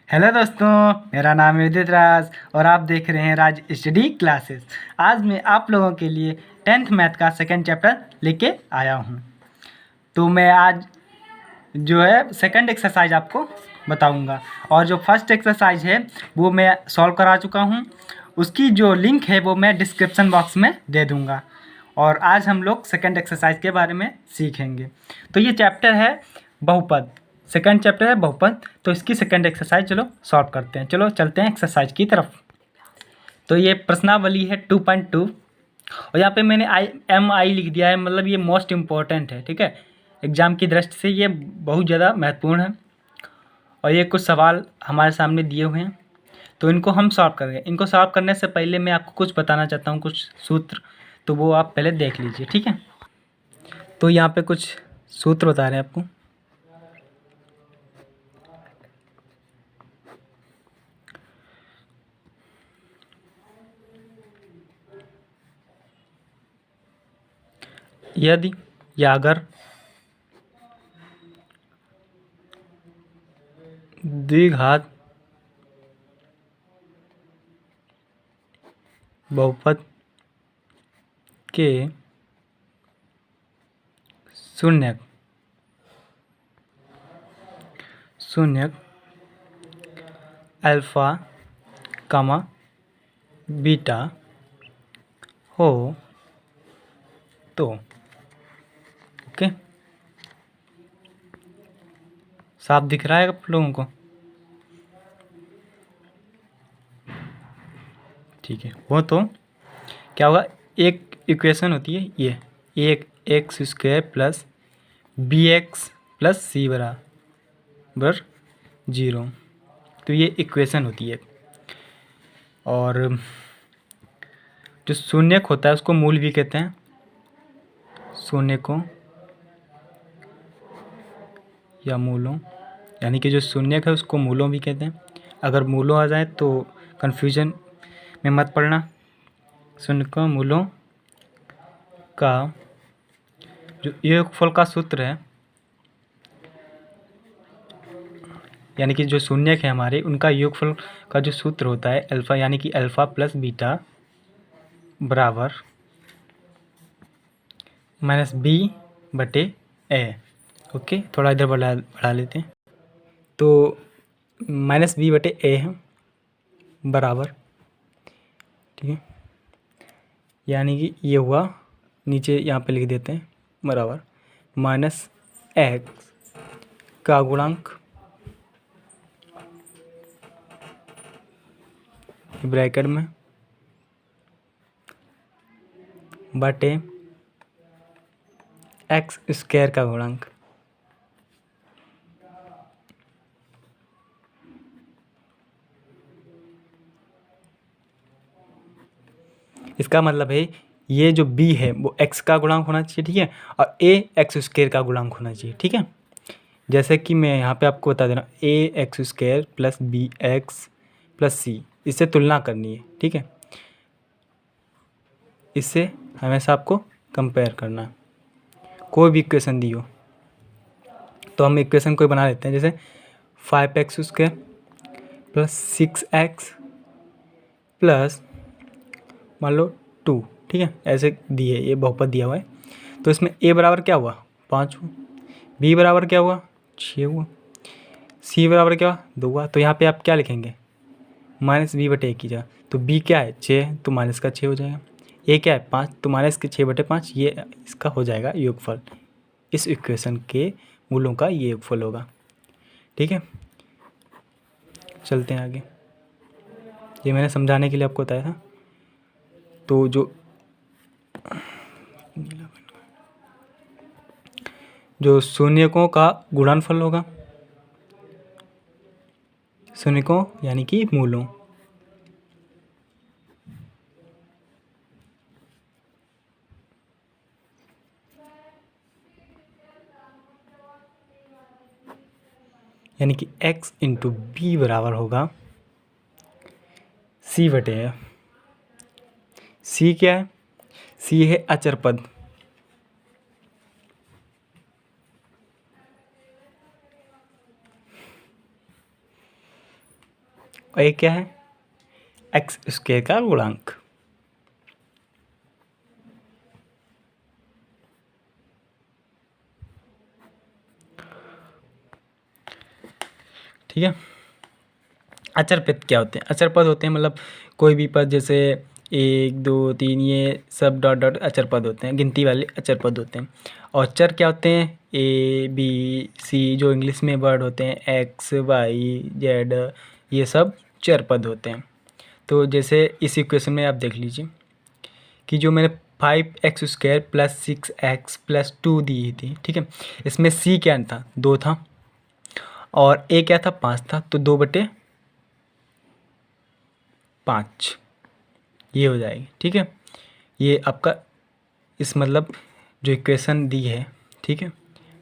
Hello दोस्तों, मेरा नाम है उदित राज और आप देख रहे हैं राज स्टडी क्लासेस। आज मैं आप लोगों के लिए 10th मैथ का सेकंड चैप्टर लेके आया हूँ। तो मैं आज जो है सेकंड एक्सरसाइज आपको बताऊंगा और जो फर्स्ट एक्सरसाइज है वो मैं सॉल्व करा चुका हूँ। उसकी जो लिंक है वो मैं डिस्क्रिप्शन बॉक्स में दे दूँगा। और आज हम लोग सेकंड एक्सरसाइज के बारे में सीखेंगे। तो ये चैप्टर है बहुपद, सेकंड चैप्टर है बहुपद। तो इसकी सेकंड एक्सरसाइज चलो सॉल्व करते हैं। चलो चलते हैं एक्सरसाइज की तरफ। तो ये प्रश्नावली है 2.2 और यहाँ पे मैंने आई लिख दिया है, मतलब ये मोस्ट इम्पॉर्टेंट है। ठीक है, एग्ज़ाम की दृष्टि से ये बहुत ज़्यादा महत्वपूर्ण है और ये कुछ सवाल हमारे सामने दिए हुए हैं, तो इनको हम सॉल्व करेंगे। इनको सॉल्व करने से पहले मैं आपको कुछ बताना चाहता हूँ, कुछ सूत्र, तो वो आप पहले देख लीजिए। ठीक है, तो यहाँ पे कुछ सूत्र बता रहे हैं आपको। यदि या अगर द्विघात बहुपद के शून्यक अल्फा कामा बीटा हो तो ओके, साफ दिख रहा है आप लोगों को? ठीक है, वो तो क्या होगा, एक इक्वेशन होती है ये, एक X square plus B X plus C बराबर 0। तो ये इक्वेशन होती है। और जो शून्यक होता है उसको मूल भी कहते हैं। शून्य को या मूलों, यानी कि जो शून्यक है उसको मूलों भी कहते हैं। अगर मूलों आ जाए तो कन्फ्यूजन में मत पड़ना। शून्य को मूलों का जो योगफल का सूत्र है, यानी कि जो शून्यक है हमारे, उनका योगफल का जो सूत्र होता है अल्फ़ा, यानी कि अल्फ़ा प्लस बीटा बराबर माइनस बी बटे ए। ओके, थोड़ा इधर बढ़ा लेते हैं। तो माइनस बी बटे ए है बराबर, ठीक है, यानी कि ये हुआ, नीचे यहाँ पे लिख देते हैं बराबर माइनस एक्स का गुणांक ब्रैकेट में बटे एक्स स्क्वायर का गुणांक। इसका मतलब है ये जो b है वो x का गुणांक होना चाहिए, ठीक है, और a एक्स स्क्वायर का गुणांक होना चाहिए। ठीक है, जैसे कि मैं यहाँ पे आपको बता दे रहा हूँ, a X square plus B X plus C, इससे तुलना करनी है। ठीक है, इससे हमेशा आपको कंपेयर करना है। कोई भी इक्वेशन दी हो तो हम इक्वेशन कोई बना लेते हैं, जैसे 5x square plus 6x plus मान लो 2। ठीक है, ऐसे दिए, ये बहुपद दिया हुआ है। तो इसमें a बराबर क्या हुआ, 5 हुआ, b बराबर क्या हुआ, 6 हुआ, c बराबर क्या हुआ, 2 हुआ। तो यहाँ पे आप क्या लिखेंगे, माइनस बी बटे 1 की जगह। तो b क्या है, 6 है, तो माइनस का 6 हो जाएगा। a क्या है, 5, तो माइनस के 6 बटे 5, ये इसका हो जाएगा योगफल। इस इक्वेशन के मूलों का ये योगफल होगा। ठीक है, चलते हैं आगे। ये मैंने समझाने के लिए आपको बताया था। तो जो शून्यकों का गुणनफल होगा, शून्यकों यानी कि मूलों, यानी कि x इंटू बी बराबर होगा c बटे है। c क्या है, c है अचर पद, और ये क्या है, एक्स स्क्वायर का गुणांक। ठीक है। अचर पद क्या होते हैं? अचर पद होते हैं मतलब कोई भी पद, जैसे 1 2 3 ये सब डॉट डॉट अचर पद होते हैं, गिनती वाले अचर पद होते हैं। और चर क्या होते हैं? ए बी सी, जो इंग्लिश में वर्ड होते हैं, एक्स वाई जेड, ये सब चर पद होते हैं। तो जैसे इस इक्वेशन में आप देख लीजिए कि जो मैंने 5x² + 6x + 2 दी थी, ठीक है, इसमें c क्या था? 2 था, और a क्या था? 5 था, तो 2/5 ये हो जाएगी। ठीक है, ये आपका इस मतलब जो इक्वेशन दी है, ठीक है,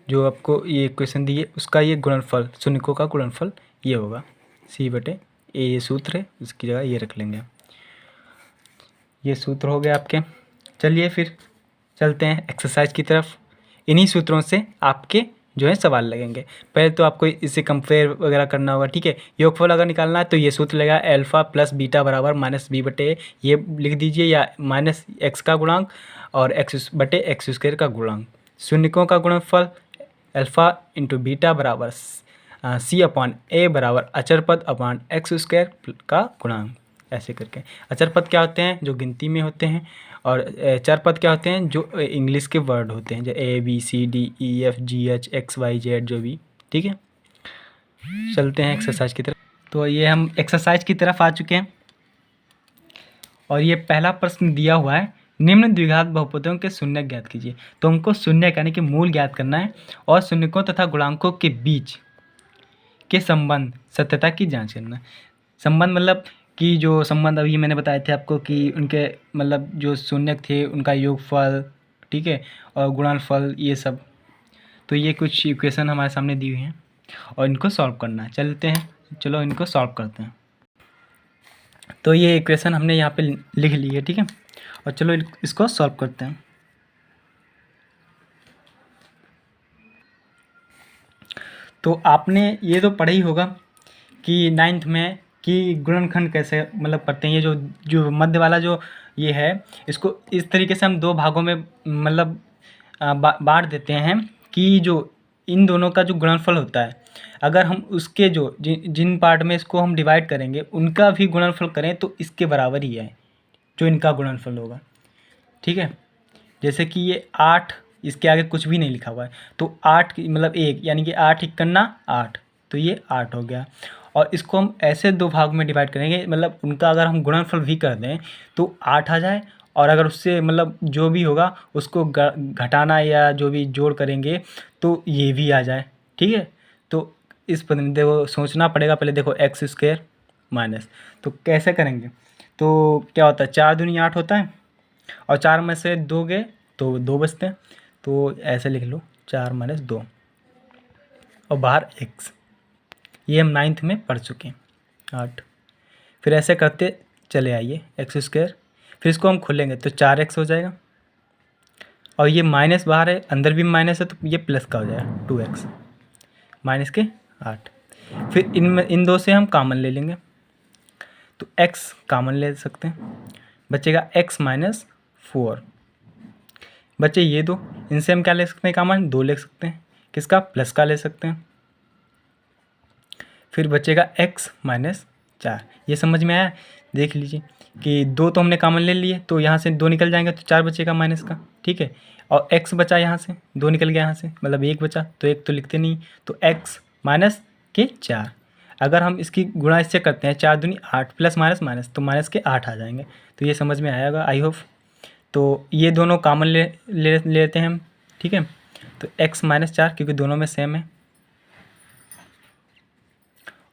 जो आपको ये इक्वेशन दी है उसका ये गुणनफल, शून्यकों का गुणनफल ये होगा c/a। ये सूत्र है, इसकी जगह ये रख लेंगे। ये सूत्र हो गए आपके। चलिए फिर चलते हैं एक्सरसाइज की तरफ। इन्हीं सूत्रों से आपके जो है सवाल लगेंगे। पहले तो आपको इसे कंपेयर वगैरह करना होगा। ठीक है, योगफल अगर निकालना है तो ये सूत्र लगेगा अल्फा प्लस बीटा बराबर -b/a, ये लिख दीजिए, या -x का गुणांक और x/x² का गुणांक। शून्यकों का गुणनफल अल्फा इंटू बीटा बराबर c/a बराबर अचर पद अपॉन x² का गुणांक। ऐसे करके अचर पद क्या होते हैं? जो गिनती में होते हैं। और चर पद क्या होते हैं? जो इंग्लिश के वर्ड होते हैं, जो ABCDEFGHXYZ जो भी। ठीक है, चलते हैं एक्सरसाइज की तरफ। तो ये हम एक्सरसाइज की तरफ आ चुके हैं, और ये पहला प्रश्न दिया हुआ है, निम्न द्विघात बहुपदों के शून्य ज्ञात कीजिए। तो हमको शून्य यानी कि मूल ज्ञात करना है, और शून्यकों तथा गुणांकों के बीच के संबंध सत्यता की जांच करना है। संबंध मतलब कि जो संबंध अभी मैंने बताए थे आपको कि उनके मतलब जो शून्यक थे उनका योगफल, ठीक है, और गुणनफल, ये सब। तो ये कुछ इक्वेशन हमारे सामने दी हुई हैं और इनको सॉल्व करना है। चलते हैं, चलो इनको सॉल्व करते हैं। तो ये इक्वेशन हमने यहाँ पे लिख ली है, ठीक है, और चलो इसको सॉल्व करते हैं। तो आपने ये तो पढ़ा ही होगा कि 9th में कि गुणनखंड कैसे मतलब करते हैं। ये जो मध्य वाला जो ये है, इसको इस तरीके से हम दो भागों में मतलब बांट देते हैं कि जो इन दोनों का जो गुणनफल होता है, अगर हम उसके जो जिन पार्ट में इसको हम डिवाइड करेंगे उनका भी गुणनफल करें तो इसके बराबर ही है जो इनका गुणनफल होगा। ठीक है, जैसे कि ये 8, इसके आगे कुछ भी नहीं लिखा हुआ है, तो 8 मतलब 1 यानी कि 8 × 8, तो ये 8 हो गया। और इसको हम ऐसे दो भाग में डिवाइड करेंगे, मतलब उनका अगर हम गुणनफल भी कर दें तो 8 आ जाए, और अगर उससे मतलब जो भी होगा उसको घटाना या जो भी जोड़ करेंगे तो ये भी आ जाए। ठीक है, तो इस पर देखो सोचना पड़ेगा पहले। देखो x² माइनस, तो कैसे करेंगे? तो क्या होता है, 4 दूनी 8 होता है, और 4 में से 2 गए तो 2 बचते हैं, तो ऐसे लिख लो 4 - 2 और बाहर x। ये हम 9th में पढ़ चुके हैं 8। फिर ऐसे करते चले आइए x², फिर इसको हम खोलेंगे तो 4x हो जाएगा, और ये माइनस बाहर है, अंदर भी माइनस है, तो ये प्लस का हो जाएगा 2x -8। फिर इन दो से हम कॉमन ले लेंगे, तो x कॉमन ले सकते हैं, बचेगा x - 4। बच्चे ये दो, इनसे हम क्या ले सकते हैं कॉमन? 2 ले सकते हैं, किसका? प्लस का ले सकते हैं। फिर बचेगा x - 4। ये समझ में आया? देख लीजिए कि 2 तो हमने कॉमन ले लिए, तो यहाँ से 2 निकल जाएंगे तो 4 बचेगा माइनस का। ठीक है, और x बचा, यहाँ से 2 निकल गया, यहाँ से मतलब 1 बचा, तो 1 तो लिखते नहीं, तो x - 4। अगर हम इसकी गुणा इससे करते हैं, 4 दूनी 8 प्लस माइनस माइनस, तो माइनस के 8 आ जाएंगे। तो ये समझ में आएगा आई होप। तो ये दोनों कॉमन ले लेते हैं हम। ठीक है, तो x - 4 क्योंकि दोनों में सेम है,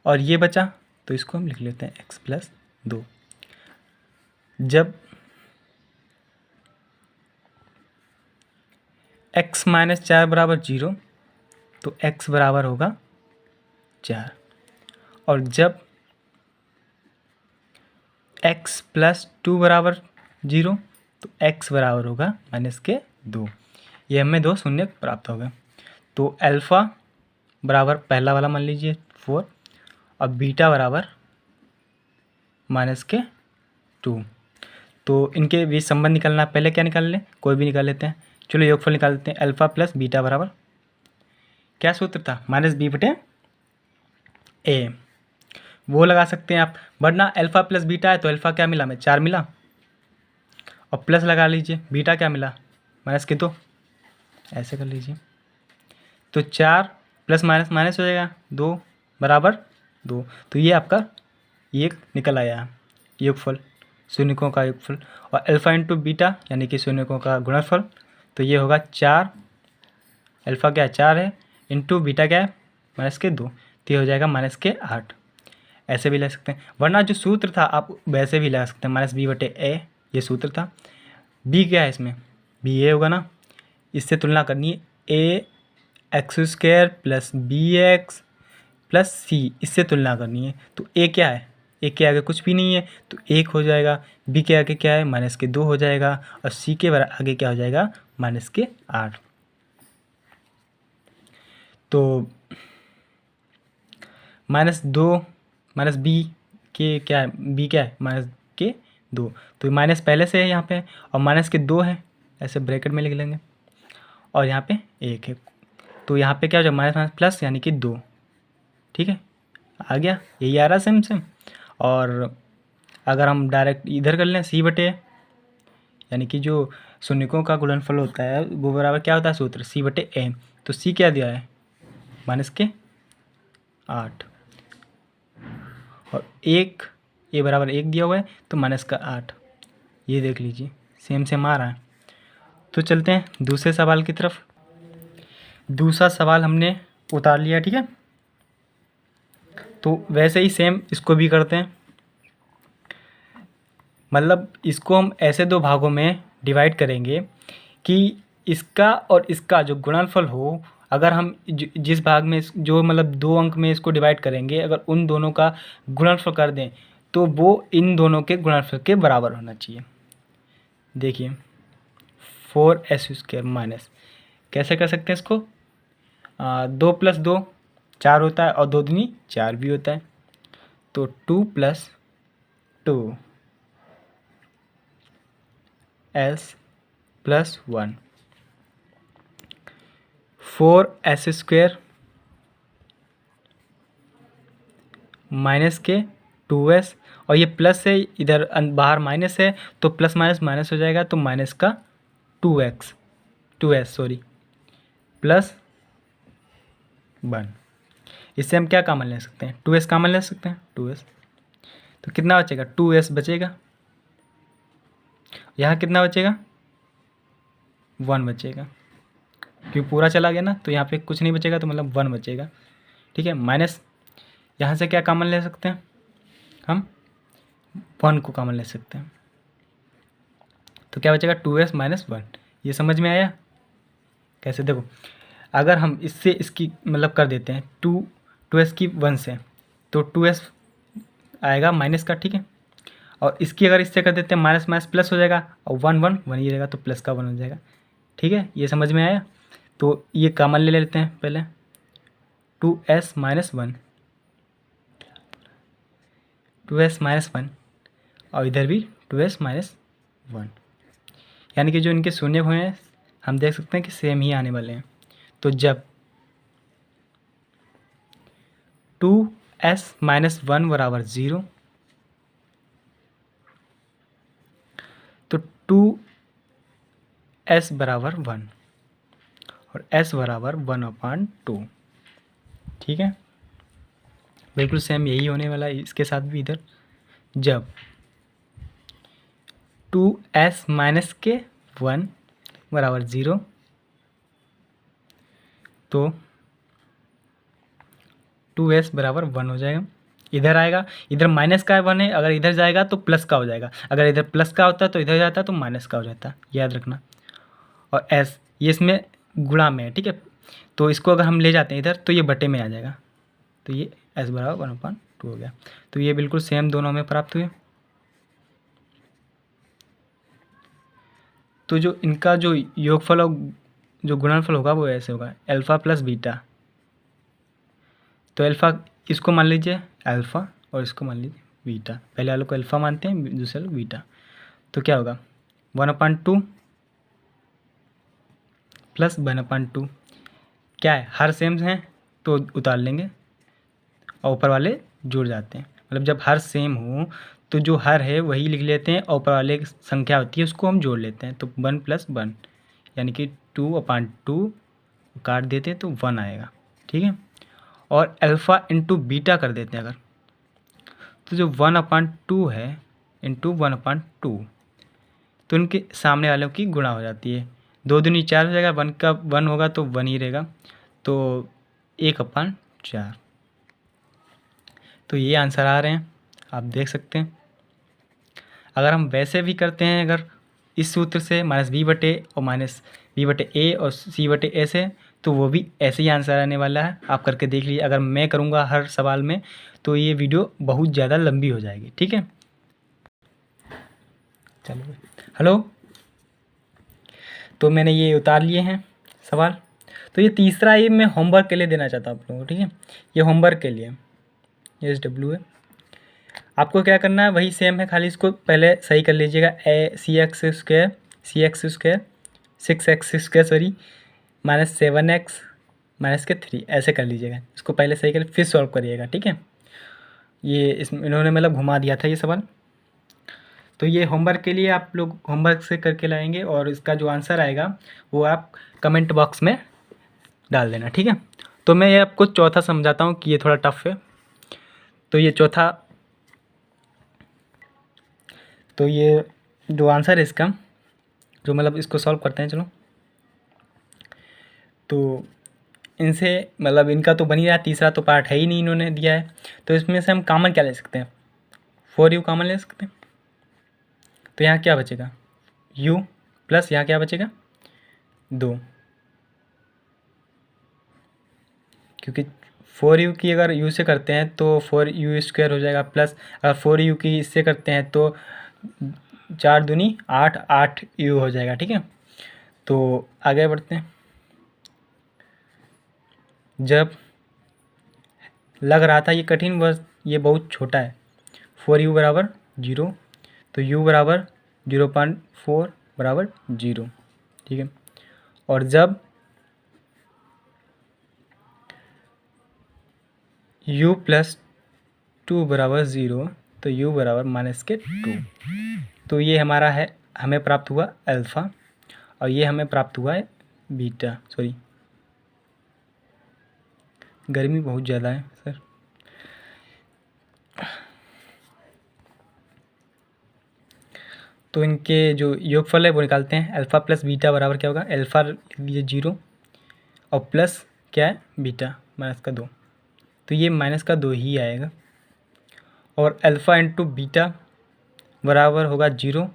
और ये बचा तो इसको हम लिख लेते हैं x + 2। जब x - 4 बराबर 0 तो x बराबर होगा 4, और जब x + 2 बराबर 0 तो x बराबर होगा -2। ये हमें 2 शून्य प्राप्त हो गए। तो अल्फ़ा बराबर पहला वाला मान लीजिए 4, और बीटा बराबर माइनस के 2। तो इनके बीच संबंध निकालना, पहले क्या निकाल लें, कोई भी निकाल लेते हैं। चलो योगफल निकाल लेते हैं। अल्फ़ा प्लस बीटा बराबर क्या सूत्र था, माइनस बी बटे ए, वो लगा सकते हैं आप। वरना अल्फ़ा प्लस बीटा है तो अल्फ़ा क्या मिला हमें, 4 मिला, और प्लस लगा लीजिए, बीटा क्या मिला, माइनस के 2, ऐसे कर लीजिए। तो 4 प्लस माइनस माइनस हो जाएगा, 2 बराबर 2। तो ये आपका ये निकल आया योगफल, शून्यकों का योगफल। और अल्फ़ा इंटू बीटा यानी कि शून्यकों का गुणनफल, तो ये होगा 4, अल्फ़ा क्या है 4 है, इंटू बीटा क्या है माइनस के 2, तो ये हो जाएगा माइनस के 8। ऐसे भी ले सकते हैं, वरना जो सूत्र था आप वैसे भी लगा सकते हैं, माइनस बी बटे ए, ये सूत्र था। बी क्या है इसमें, बी ए होगा ना, इससे तुलना करनी है, A X square plus B X plus C, इससे तुलना करनी है। तो ए क्या है, ए के आगे कुछ भी नहीं है तो 1 हो जाएगा, बी के आगे क्या है माइनस के 2 हो जाएगा, और सी के आगे क्या हो जाएगा माइनस के 8। तो माइनस 2 माइनस बी के क्या है, बी क्या है माइनस के 2, तो माइनस पहले से है यहाँ पे, और माइनस के 2 है, ऐसे ब्रैकेट में लिख लेंगे, और यहाँ पे 1 है, तो यहाँ पे क्या हो जाएगा माइनस माइनस प्लस यानी कि 2। ठीक है, आ गया, यही आ रहा सेम सेम। और अगर हम डायरेक्ट इधर कर लें, सी बटे यानी कि जो शून्यकों का गुणनफल होता है वो बराबर क्या होता है सूत्र, सी बटे ए। तो सी क्या दिया है माइनस के 8, और 1 ए बराबर 1 दिया हुआ है तो माइनस का 8, ये देख लीजिए सेम सेम आ रहा है। तो चलते हैं दूसरे सवाल की तरफ। दूसरा सवाल हमने उतार लिया, ठीक है। तो वैसे ही सेम इसको भी करते हैं, मतलब इसको हम ऐसे 2 भागों में डिवाइड करेंगे कि इसका और इसका जो गुणनफल हो, अगर हम जिस भाग में जो मतलब 2 अंक में इसको डिवाइड करेंगे, अगर उन दोनों का गुणनफल कर दें तो वो इन दोनों के गुणनफल के बराबर होना चाहिए। देखिए 4s² माइनस, कैसे कर सकते हैं इसको, 2 प्लस 2 4 होता है, और 2 दूनी 4 भी होता है, तो 2 plus 2 s plus 1, 4s² minus के 2s, और ये प्लस है, इधर बाहर माइनस है तो प्लस माइनस माइनस हो जाएगा, तो माइनस का 2s सॉरी प्लस 1। इससे हम क्या कॉमन ले सकते हैं, 2s कॉमन ले सकते हैं, 2s, तो कितना बचेगा 2s बचेगा, यहाँ कितना बचेगा 1 बचेगा, क्योंकि पूरा चला गया ना, तो यहाँ पे कुछ नहीं बचेगा, तो मतलब 1 बचेगा। ठीक है, माइनस यहाँ से क्या कॉमन ले सकते हैं, हम 1 को कॉमन ले सकते हैं, तो क्या बचेगा 2s माइनस 1। ये समझ में आया कैसे, देखो अगर हम इससे इसकी मतलब कर देते हैं 2s की 1 से, तो 2s आएगा माइनस का, ठीक है, और इसकी अगर इससे कर देते हैं माइनस माइनस प्लस हो जाएगा, और 1 1 1 ही रहेगा, तो प्लस का 1 हो जाएगा। ठीक है, ये समझ में आया। तो ये कॉमन ले लेते हैं पहले, 2s माइनस 1, 2s माइनस 1, और इधर भी 2s माइनस 1, यानी कि जो इनके शून्य हुए हैं हम देख सकते हैं कि सेम ही आने वाले हैं। तो जब 2s माइनस 1 बराबर 0, तो 2s बराबर 1 और s बराबर 1/2। ठीक है, बिल्कुल सेम यही होने वाला है इसके साथ भी। इधर जब 2s माइनस के 1 बराबर 0, तो 2s बराबर 1 हो जाएगा। इधर आएगा, इधर माइनस का 1 है, अगर इधर जाएगा तो प्लस का हो जाएगा, अगर इधर प्लस का होता तो इधर जाता तो माइनस का हो जाता, याद रखना। और s ये इसमें गुणा में है, ठीक है, तो इसको अगर हम ले जाते हैं इधर तो ये बटे में आ जाएगा, तो ये s बराबर 1/2 हो गया। तो ये बिल्कुल सेम दोनों में प्राप्त हुए। तो जो इनका जो योगफल और जो गुणनफल होगा वो ऐसे होगा, अल्फ़ा प्लस बीटा। तो अल्फ़ा इसको मान लीजिए अल्फ़ा और इसको मान लीजिए बीटा। पहले वाले को अल्फ़ा मानते हैं, दूसरे वाले बीटा। तो क्या होगा 1/2 प्लस 1/2 क्या है, हर सेम हैं तो उतार लेंगे और ऊपर वाले जुड़ जाते हैं। मतलब जब हर सेम हो तो जो हर है वही लिख लेते हैं और ऊपर वाले की संख्या होती है उसको हम जोड़ लेते हैं। तो 1 + 1 यानी कि 2/2 काट देते हैं तो 1 आएगा। ठीक है, और अल्फ़ा इंटू बीटा कर देते हैं अगर, तो जो 1/2 है इंटू 1/2 तो इनके सामने वालों की गुणा हो जाती है। 2 दूनी 4 हो जाएगा, 1 का 1 होगा तो 1 ही रहेगा, तो 1/4। तो ये आंसर आ रहे हैं, आप देख सकते हैं। अगर हम वैसे भी करते हैं, अगर इस सूत्र से -b/a और -b/a और c/a से, तो वो भी ऐसे ही आंसर आने वाला है। आप करके देख लीजिए। अगर मैं करूँगा हर सवाल में तो ये वीडियो बहुत ज़्यादा लंबी हो जाएगी। ठीक है, चलो हेलो, तो मैंने ये उतार लिए हैं सवाल। तो ये तीसरा ये मैं होमवर्क के लिए देना चाहता हूँ आप लोगों को। ठीक है, ये होमवर्क के लिए SW है। आपको क्या करना है, वही सेम है, खाली इसको पहले सही कर लीजिएगा। cx² 6x² सॉरी -7x -3 ऐसे कर लीजिएगा। इसको पहले सही कर फिर सॉल्व करिएगा। ठीक है, ये इन्होंने मतलब घुमा दिया था ये सवाल। तो ये होमवर्क के लिए आप लोग होमवर्क से करके लाएंगे और इसका जो आंसर आएगा वो आप कमेंट बॉक्स में डाल देना। ठीक है, तो मैं ये आपको चौथा समझाता हूँ कि ये थोड़ा टफ है। तो ये चौथा, तो ये जो आंसर है इसका, जो मतलब इसको सॉल्व करते हैं चलो। तो इनसे मतलब इनका तो बन ही रहा, तीसरा तो पार्ट है ही नहीं, इन्होंने दिया है। तो इसमें से हम कॉमन क्या ले सकते हैं, 4u कॉमन ले सकते हैं। तो यहाँ क्या बचेगा u प्लस यहाँ क्या बचेगा 2, क्योंकि 4u की अगर u से करते हैं तो 4u² हो जाएगा, प्लस अगर 4u की इससे करते हैं तो 4 दूनी 8 8u हो जाएगा। ठीक है, तो आगे बढ़ते हैं। जब लग रहा था ये कठिन, बस ये बहुत छोटा है। 4u बराबर 0, तो u बराबर 0.4 बराबर 0। ठीक है, और जब u + 2 बराबर 0 तो u बराबर -2। तो ये हमारा है, हमें प्राप्त हुआ अल्फ़ा और ये हमें प्राप्त हुआ है बीटा। सॉरी, गर्मी बहुत ज़्यादा है सर। तो इनके जो योगफल है वो निकालते हैं। अल्फ़ा प्लस बीटा बराबर क्या होगा, अल्फ़ा ये 0 और प्लस क्या है बीटा -2, तो ये -2 ही आएगा। और अल्फ़ा इंटू बीटा बराबर होगा 0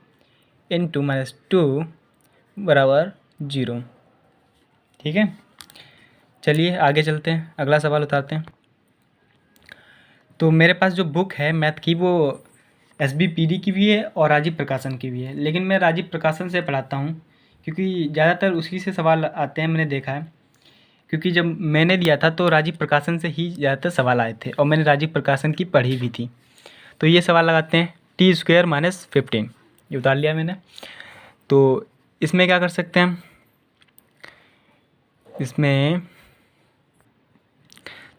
इंटू -2 बराबर 0। ठीक है, चलिए आगे चलते हैं, अगला सवाल उतारते हैं। तो मेरे पास जो बुक है मैथ की वो SBPD की भी है और राजीव प्रकाशन की भी है, लेकिन मैं राजीव प्रकाशन से पढ़ाता हूँ क्योंकि ज़्यादातर उसी से सवाल आते हैं, मैंने देखा है। क्योंकि जब मैंने दिया था तो राजीव प्रकाशन से ही ज़्यादातर सवाल आए थे और मैंने राजीव प्रकाशन की पढ़ी भी थी। तो ये सवाल लगाते हैं, t² - 15, ये उतार लिया मैंने। तो इसमें क्या कर सकते हैं हम, इसमें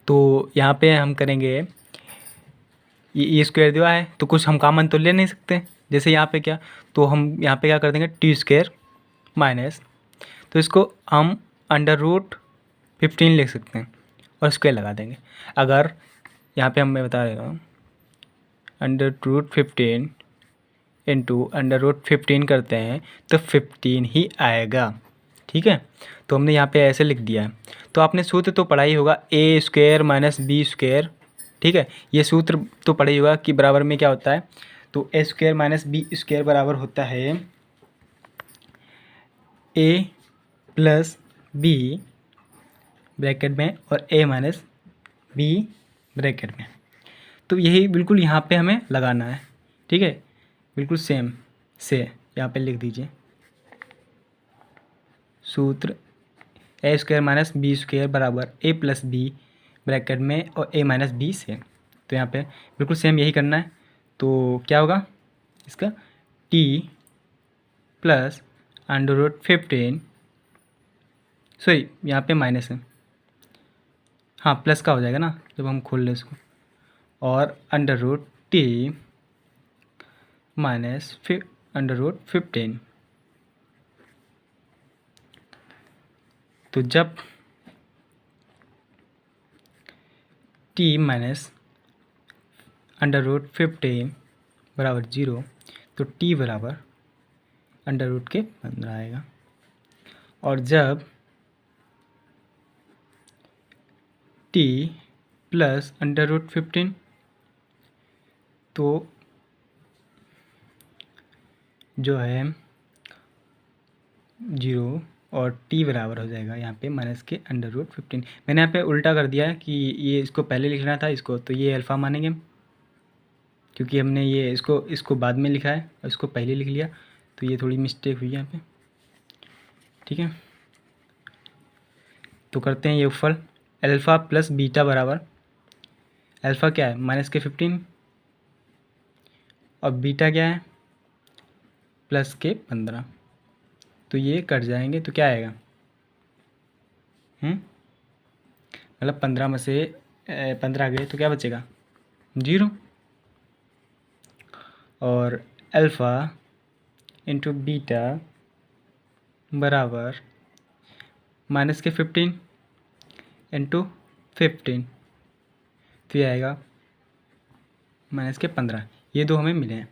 तो यहाँ पे हम करेंगे, ये स्क्वायर दिया है तो कुछ हम कॉमन तो ले नहीं सकते। जैसे यहाँ पे क्या, तो हम यहाँ पे क्या कर देंगे t² माइनस, तो इसको हम √15 लिख सकते हैं और स्क्वायर लगा देंगे। अगर यहाँ पे मैं बता देगा √15 इंटू √15 करते हैं तो 15 ही आएगा। ठीक है, तो हमने यहाँ पे ऐसे लिख दिया है। तो आपने सूत्र तो पढ़ा ही होगा, a² - b²। ठीक है, ये सूत्र तो पढ़ा ही होगा कि बराबर में क्या होता है, तो a² - b² बराबर होता है a + b ब्रैकेट में और a - b ब्रैकेट में। तो यही बिल्कुल यहाँ पे हमें लगाना है। ठीक है, बिल्कुल सेम से यहाँ पे लिख दीजिए सूत्र a² - b² बराबर a + b ब्रैकेट में और a - b से। तो यहाँ पे बिल्कुल सेम यही करना है। तो क्या होगा इसका t प्लस √15, सॉरी यहाँ पे माइनस है, हाँ प्लस का हो जाएगा ना जब हम खोल लें इसको, और √t माइनस √15। तो जब t माइनस √15 बराबर 0, तो t बराबर √15 आएगा। और जब t प्लस √15, तो जो है 0 और t बराबर हो जाएगा यहाँ पे माइनस के √15। मैंने यहाँ पे उल्टा कर दिया है कि ये इसको पहले लिखना था इसको, तो ये अल्फ़ा मानेंगे क्योंकि हमने ये इसको बाद में लिखा है और इसको पहले लिख लिया, तो ये थोड़ी मिस्टेक हुई यहाँ पे। ठीक है, तो करते हैं योगफल। अल्फ़ा प्लस बीटा बराबर, अल्फ़ा क्या है माइनस के 15 और बीटा क्या है प्लस के 15, तो ये कट जाएंगे तो क्या आएगा, मतलब 15 में से 15 गए तो क्या बचेगा 0, और अल्फ़ा इंटू बीटा बराबर माइनस के 15 इंटू 15, तो ये आएगा माइनस के 15। ये दो हमें मिले हैं,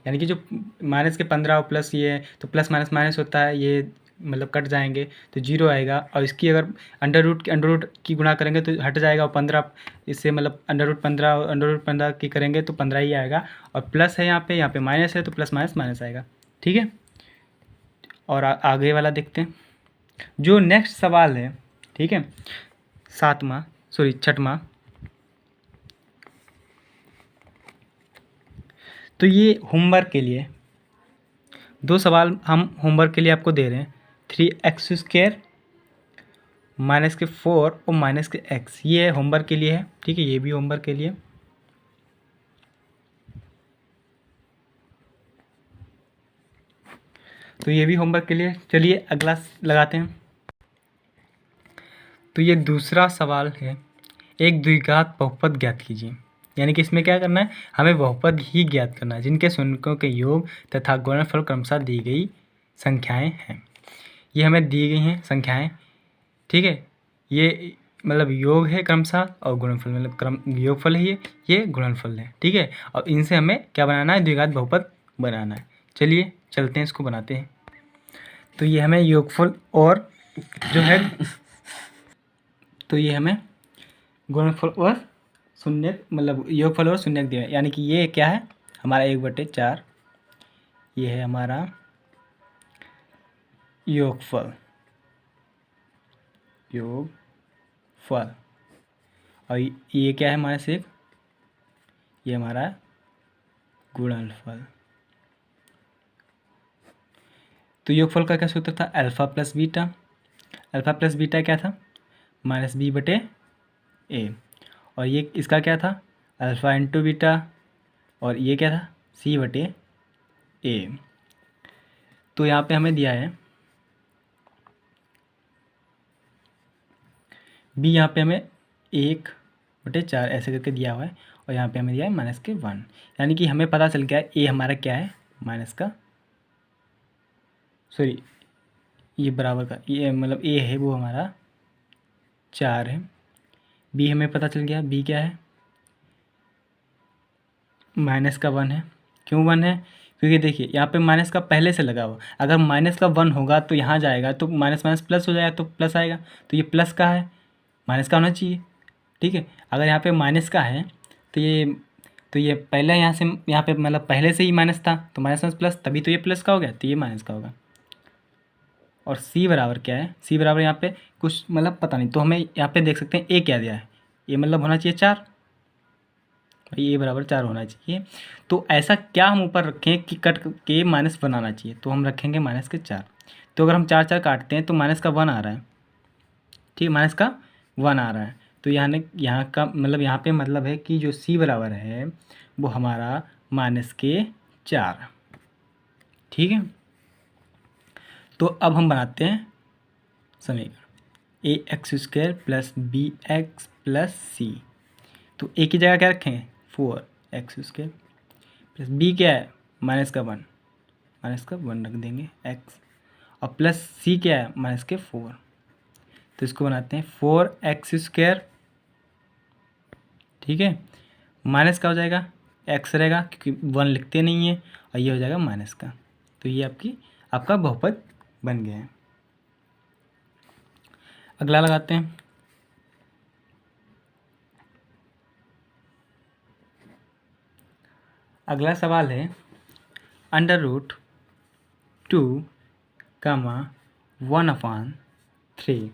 यानी कि जो माइनस के 15 और प्लस ये है तो प्लस माइनस माइनस होता है, ये मतलब कट जाएंगे तो 0 आएगा, और इसकी अगर अंडर रूट की गुणा करेंगे तो हट जाएगा, और 15 इससे मतलब √15 और √15 की करेंगे तो 15 ही आएगा, और प्लस है यहाँ पे माइनस है तो प्लस माइनस माइनस आएगा। ठीक है, और आगे वाला देखते हैं जो नेक्स्ट सवाल है। ठीक है, छठवां। तो ये होमवर्क के लिए 2 सवाल हम होमवर्क के लिए आपको दे रहे हैं। 3x² माइनस के 4 और माइनस के x, ये होमवर्क के लिए है। ठीक है, ये भी होमवर्क के लिए। तो ये भी होमवर्क के लिए। चलिए अगला लगाते हैं। तो ये दूसरा सवाल है, एक द्विघात बहुपद ज्ञात कीजिए। यानी कि इसमें क्या करना है, हमें बहुपद ही ज्ञात करना है जिनके शून्यों के योग तथा गुणनफल क्रमशः दी गई संख्याएं हैं। ये हमें दी गई हैं संख्याएं। ठीक है, ये मतलब योग है क्रमशः, और गुणनफल मतलब योगफल है, ये गुणनफल है। ठीक है, और इनसे हमें क्या बनाना है, द्विघात बहुपद बनाना है। चलिए चलते हैं, इसको बनाते हैं। तो ये हमें योगफल और जो है, तो ये हमें गुणनफल और शून्यक मतलब योगफल और शून्यक दिया है। यानी कि ये क्या है हमारा 1/4, ये है हमारा योगफल, और ये क्या है -1, ये हमारा गुणनफल। तो योगफल का क्या सूत्र था, alpha plus beta. Alpha plus beta क्या था -b/a, और ये इसका क्या था अल्फ़ा इंटू बीटा, और ये क्या था c/a। तो यहाँ पे हमें दिया है b, यहाँ पे हमें 1/4 ऐसे करके दिया हुआ है, और यहाँ पे हमें दिया है -1। यानी कि हमें पता चल गया है a हमारा क्या है ये बराबर का, ये मतलब a है वो हमारा 4 है। b हमें पता चल गया, b क्या है -1 है। क्यों 1 है, क्योंकि देखिए यहाँ पे माइनस का पहले से लगा हुआ, अगर माइनस का 1 होगा तो यहाँ जाएगा तो माइनस माइनस प्लस हो जाएगा तो प्लस आएगा, तो ये प्लस का है, माइनस का होना चाहिए। ठीक है, अगर यहाँ पे माइनस का है तो ये पहले यहाँ पे मतलब पहले से ही माइनस था, तो माइनस माइनस प्लस, तभी तो ये प्लस का हो गया, तो ये माइनस का होगा। और c बराबर क्या है, c बराबर यहाँ पे कुछ मतलब पता नहीं, तो हमें यहाँ पे देख सकते हैं a क्या दिया है, ये मतलब होना चाहिए 4, भाई a बराबर 4 होना चाहिए। तो ऐसा क्या हम ऊपर रखें कि कट के माइनस बनाना चाहिए, तो हम रखेंगे -4। तो अगर हम 4 काटते हैं तो माइनस का 1 आ रहा है। ठीक है, माइनस का 1 आ रहा है, तो यहाँ का मतलब यहाँ पे मतलब है कि जो c बराबर है वो हमारा -4। ठीक है, तो अब हम बनाते हैं समीकरण ax² + bx + c। तो a की जगह क्या रखेंगे 4x² प्लस b क्या है -1 रख देंगे x, और प्लस c क्या है -4। तो इसको बनाते हैं 4x²। ठीक है, माइनस का हो जाएगा x रहेगा क्योंकि 1 लिखते नहीं है, और ये हो जाएगा माइनस का। तो ये आपका बहुपद बन गया है। अगला लगाते हैं। अगला सवाल है √2, 1/3।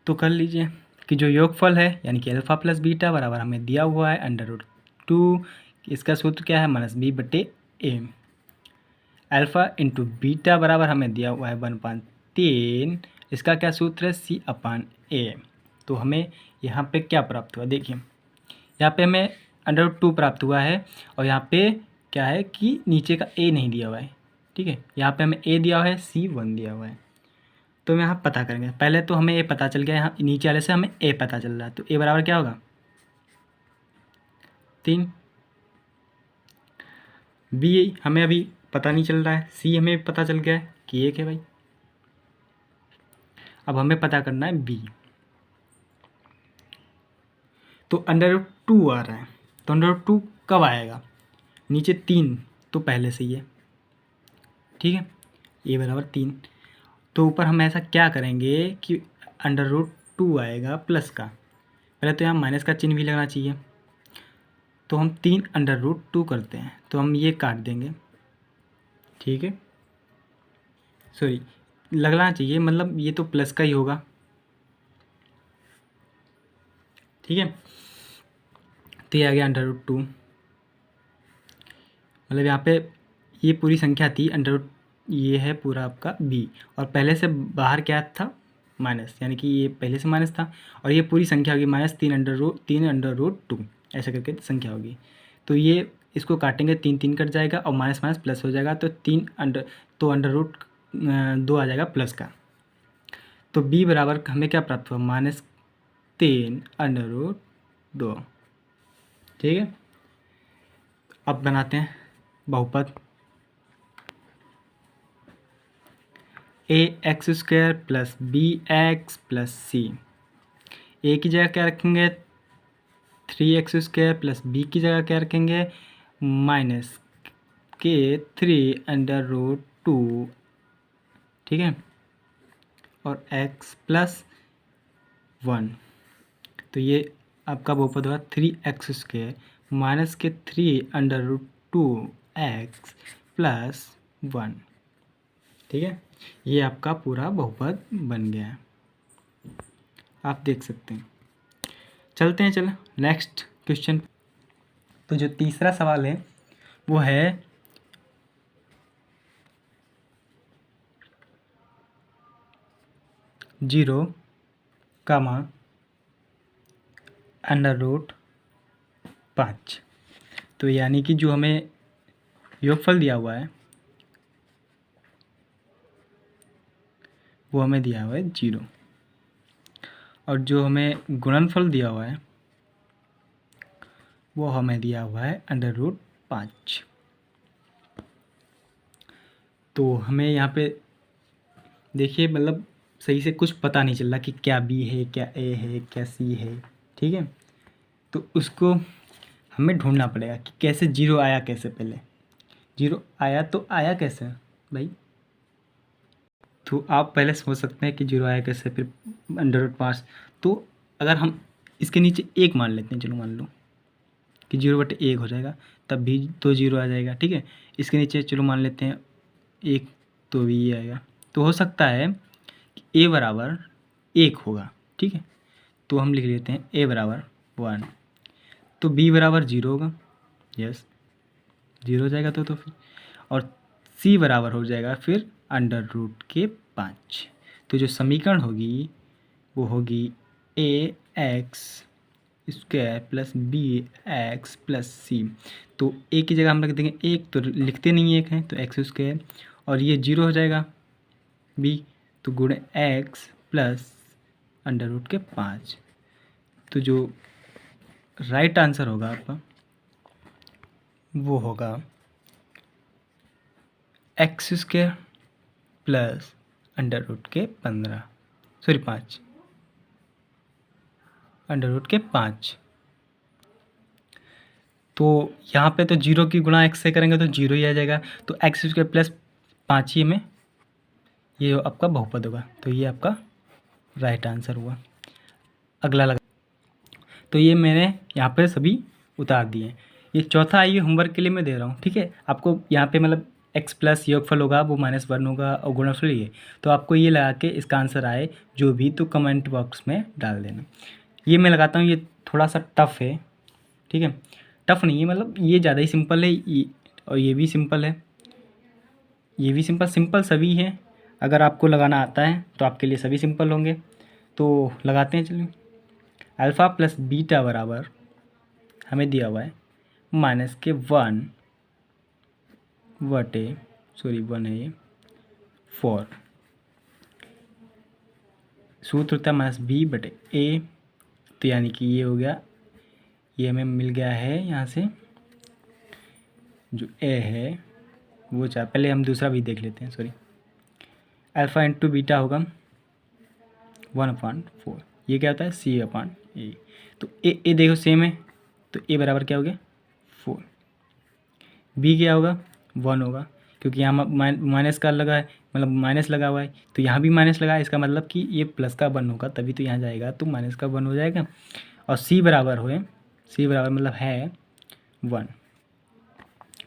तो कर लीजिए कि जो योगफल है यानी कि अल्फ़ा प्लस बीटा बराबर हमें दिया हुआ है √2, इसका सूत्र क्या है -b/a। अल्फ़ा इंटू बीटा बराबर हमें दिया हुआ है 1/3, इसका क्या सूत्र है c/a। तो हमें यहाँ पे क्या प्राप्त हुआ, देखिए यहाँ पे हमें √2 प्राप्त हुआ है, और यहाँ पे क्या है कि नीचे का a नहीं दिया हुआ है। ठीक है, यहाँ पे हमें a दिया हुआ है, c1 दिया हुआ है। तो हम यहाँ पता करेंगे। पहले तो हमें a पता चल गया, यहाँ नीचे वाले से हमें a पता चल रहा है। तो a बराबर क्या होगा 3। b हमें अभी पता नहीं चल रहा है, c हमें पता चल गया है कि 1 है भाई। अब हमें पता करना है b। तो √2 आ रहा है, तो √2 कब आएगा, नीचे 3 तो पहले से ही है। ठीक है, a बराबर 3। तो ऊपर हम ऐसा क्या करेंगे कि √2 आएगा प्लस का, पहले तो यहाँ माइनस का चिन्ह भी लगना चाहिए। तो हम 3 √2 करते हैं, तो हम ये काट देंगे। ठीक है, सॉरी लगना चाहिए, मतलब ये तो प्लस का ही होगा। ठीक है, तो ये आ गया √2, मतलब यहाँ पे ये पूरी संख्या थी ये है पूरा आपका b, और पहले से बाहर क्या था माइनस, यानी कि ये पहले से माइनस था, और ये पूरी संख्या होगी -3 √2 ऐसा करके संख्या होगी। तो ये इसको काटेंगे, 3 3 कट जाएगा और माइनस माइनस प्लस हो जाएगा, तो √2 आ जाएगा प्लस का। तो b बराबर हमें क्या प्राप्त हुआ -3 √2। ठीक है, अब बनाते हैं बहुपद ax² + bx + c। a की जगह क्या रखेंगे 3x² + b की जगह क्या रखेंगे -3 √2। ठीक है, और x + 1। तो ये आपका बहुपद हुआ 3x² -3 √2x + 1। ठीक है, ये आपका पूरा बहुपद बन गया है, आप देख सकते हैं। चलते हैं, चलो नेक्स्ट क्वेश्चन। तो जो तीसरा सवाल है वो है (5). तो यानी कि जो हमें योगफल दिया हुआ है वो हमें दिया हुआ है 0, और जो हमें गुणनफल दिया हुआ है वो हमें दिया हुआ है √5। तो हमें यहाँ पे देखिए मतलब सही से कुछ पता नहीं चल रहा कि क्या b है, क्या a है, क्या c है। ठीक है, तो उसको हमें ढूंढना पड़ेगा कि कैसे 0 आया, कैसे पहले 0 आया, तो आया कैसे भाई। तो आप पहले सोच सकते हैं कि 0 आया कैसे, फिर √5। तो अगर हम इसके नीचे 1 मान लेते हैं, चलो मान लो कि 0/1 हो जाएगा, तब भी तो 0 आ जाएगा। ठीक है, इसके नीचे चलो मान लेते हैं 1, तो भी ये आएगा। तो हो सकता है कि a बराबर 1 होगा। ठीक है, तो हम लिख लेते हैं a बराबर 1, तो b बराबर 0 होगा। यस, 0 हो जाएगा तो फिर, और c बराबर हो जाएगा फिर √5। तो जो समीकरण होगी वो होगी ax square plus B X plus C. तो ए की जगह हम रख देंगे एक, तो लिखते नहीं एक है तो एक्स स्क्वायर, और ये 0 हो जाएगा बी, तो गुणे एक्स प्लस अंडर रूट के 5। तो जो राइट आंसर होगा आपका वो होगा x square plus under root के 15, सॉरी 5, अंडर रूट के 5। तो यहाँ पे तो 0 की गुणा एक्स से करेंगे तो 0 ही आ जाएगा, तो एक्स स्क्वायर प्लस 5 ही में ये आपका बहुपद होगा, तो ये आपका राइट आंसर हुआ। अगला लगा, तो ये मैंने यहाँ पे सभी उतार दिए। ये चौथा ये होमवर्क के लिए मैं दे रहा हूँ, ठीक है। आपको यहाँ पे मतलब एक्स प्लस योगफल होगा वो -1 होगा और गुणनफल ये, तो आपको ये लगा के इसका आंसर आए जो भी, तो कमेंट बॉक्स में डाल देना। ये मैं लगाता हूँ, ये थोड़ा सा टफ है, ठीक है। टफ नहीं है, मतलब ये ज़्यादा ही सिंपल है, और ये भी सिंपल है, ये भी सिंपल सभी है। अगर आपको लगाना आता है तो आपके लिए सभी सिंपल होंगे। तो लगाते हैं, चलिए। अल्फ़ा प्लस बीटा बराबर हमें दिया हुआ है -1 बटे, सॉरी 1 है ये, 4। सूत्र होता है -b बटे a, तो यानी कि ये हो गया, ये हमें मिल गया है यहाँ से, जो a है वो 4। पहले हम दूसरा भी देख लेते हैं, सॉरी। अल्फ़ा इंटू बीटा होगा 1/4, ये क्या होता है c/a। तो ए देखो सेम है, तो a बराबर क्या हो गया 4। b क्या होगा 1 होगा, क्योंकि यहाँ माइनस का लगा है, मतलब माइनस लगा हुआ है, तो यहाँ भी माइनस लगा है, इसका मतलब कि ये प्लस का 1 होगा, तभी तो यहाँ जाएगा, तो माइनस का 1 हो जाएगा। और c बराबर मतलब है 1।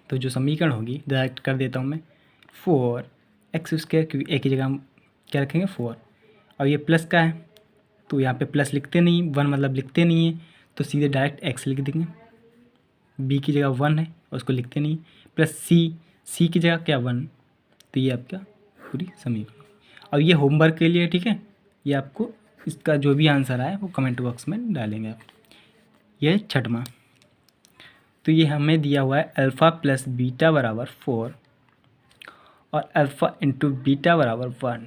तो जो समीकरण होगी डायरेक्ट कर देता हूँ मैं, 4x², क्योंकि एक ही जगह हम क्या रखेंगे 4, और ये प्लस का है तो यहाँ पे प्लस लिखते नहीं, 1 मतलब लिखते नहीं है, तो सीधे डायरेक्ट x लिख देंगे। b की जगह 1 है उसको लिखते नहीं, प्लस c की जगह क्या 1, तो ये आपका पूरी समीकरण। और ये होमवर्क के लिए, ठीक है, ये आपको इसका जो भी आंसर आए वो कमेंट बॉक्स में डालेंगे आप। यह छठवां, तो ये हमें दिया हुआ है अल्फ़ा प्लस बीटा बराबर 4 और अल्फ़ा इंटू बीटा बराबर 1,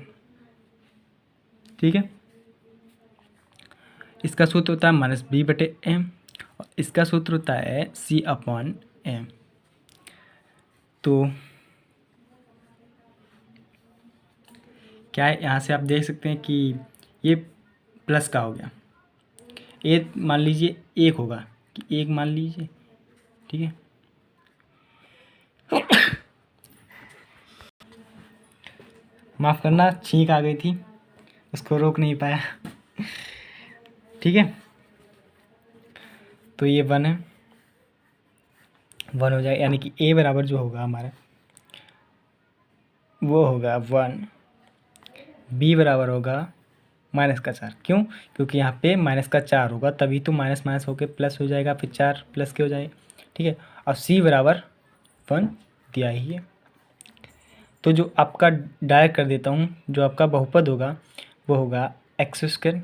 ठीक है। इसका सूत्र होता है -b बटे m और इसका सूत्र होता है c/m। तो क्या है, यहाँ से आप देख सकते हैं कि ये प्लस का हो गया, ए मान लीजिए 1 होगा, कि 1 मान लीजिए, ठीक है। माफ़ करना, छींक आ गई थी, उसको रोक नहीं पाया, ठीक है। तो ये 1 है, 1 हो जाएगा, यानी कि a बराबर जो होगा हमारा वो होगा 1, b बराबर होगा -4। क्यों? क्योंकि यहाँ पे -4 होगा, तभी तो माइनस माइनस होके प्लस हो जाएगा, फिर 4 प्लस के हो जाएगा, ठीक है। और c बराबर 1 दिया ही है, तो जो आपका डायरेक्ट कर देता हूँ, जो आपका बहुपद होगा वो होगा x²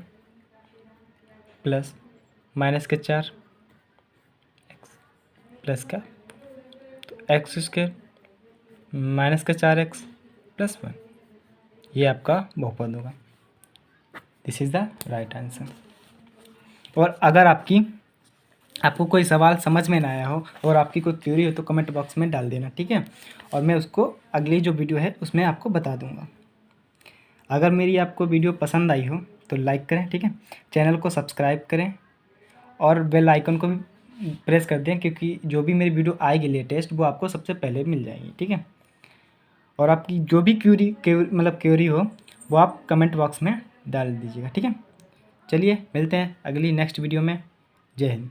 प्लस -4 x प्लस का, तो x² -4x प्लस 1, ये आपका बहुपद होगा। This is the right answer. और अगर आपको कोई सवाल समझ में ना आया हो और आपकी कोई क्वेरी हो तो कमेंट बॉक्स में डाल देना, ठीक है, और मैं उसको अगली जो वीडियो है उसमें आपको बता दूंगा। अगर मेरी आपको वीडियो पसंद आई हो तो लाइक करें, ठीक है, चैनल को सब्सक्राइब करें और बेल आइकन को भी प्रेस कर दें, क्योंकि जो भी मेरी वीडियो आएगी लेटेस्ट वो आपको सबसे पहले मिल जाएगी, ठीक है। और आपकी जो भी क्वेरी हो वो आप कमेंट बॉक्स में डाल दीजिएगा, ठीक है। चलिए मिलते हैं अगली नेक्स्ट वीडियो में। जय हिंद।